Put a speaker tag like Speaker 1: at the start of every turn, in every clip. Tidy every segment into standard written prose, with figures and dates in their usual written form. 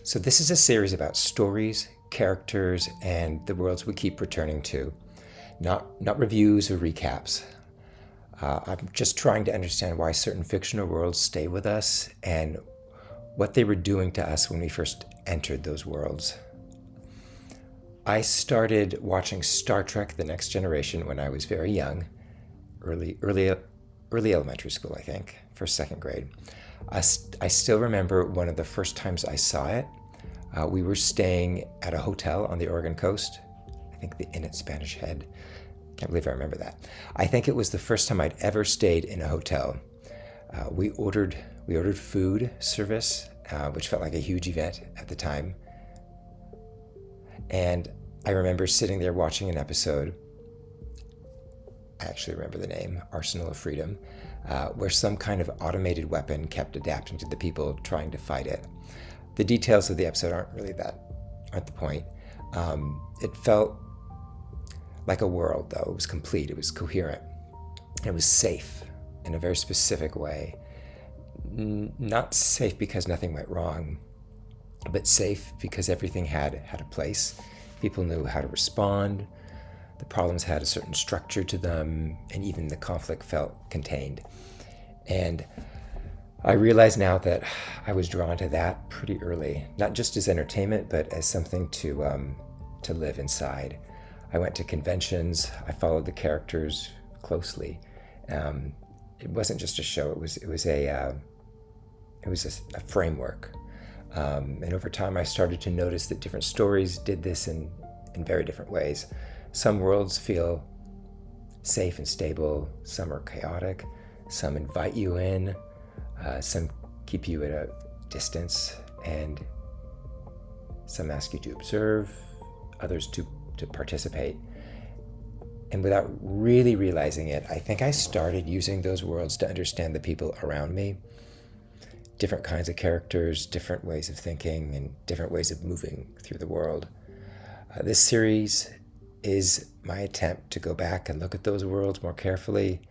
Speaker 1: So this is a series about stories, characters, and the worlds we keep returning to. Not reviews or recaps. I'm just trying to understand why certain fictional worlds stay with us and what they were doing to us when we first entered those worlds. I started watching Star Trek: The Next Generation when I was very young, early elementary school, I think, first, second grade. I still remember one of the first times I saw it. We were staying at a hotel on the Oregon coast. I think the Inn at Spanish Head. Can't believe I remember that. I think it was the first time I'd ever stayed in a hotel. We ordered food service, which felt like a huge event at the time. And I remember sitting there watching an episode. I actually remember the name, Arsenal of Freedom, where some kind of automated weapon kept adapting to the people trying to fight it. The details of the episode aren't the point. It felt like a world, though. It was complete, it was coherent, it was safe in a very specific way. Not safe because nothing went wrong, but safe because everything had a place. People knew how to respond. The problems had a certain structure to them, and even the conflict felt contained. And I realize now that I was drawn to that pretty early, not just as entertainment, but as something to live inside. I went to conventions. I followed the characters closely. It wasn't just a show. It was a framework. And over time, I started to notice that different stories did this in very different ways. Some worlds feel safe and stable. Some are chaotic. Some invite you in. Some keep you at a distance, and some ask you to observe, others to participate. And without really realizing it, I think I started using those worlds to understand the people around me. Different kinds of characters, different ways of thinking, and different ways of moving through the world. This series is my attempt to go back and look at those worlds more carefully,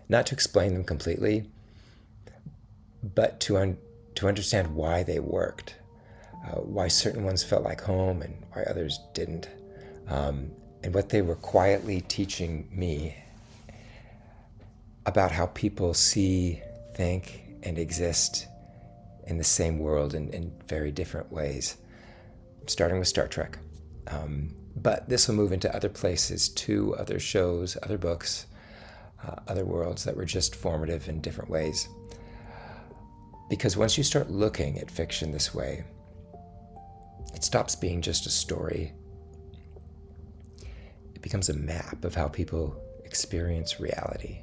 Speaker 1: not to explain them completely, but to understand why they worked, why certain ones felt like home and why others didn't, and what they were quietly teaching me about how people see, think, and exist in the same world in very different ways, starting with Star Trek. But this will move into other places too, other shows, other books, other worlds that were just formative in different ways. Because once you start looking at fiction this way, it stops being just a story. It becomes a map of how people experience reality.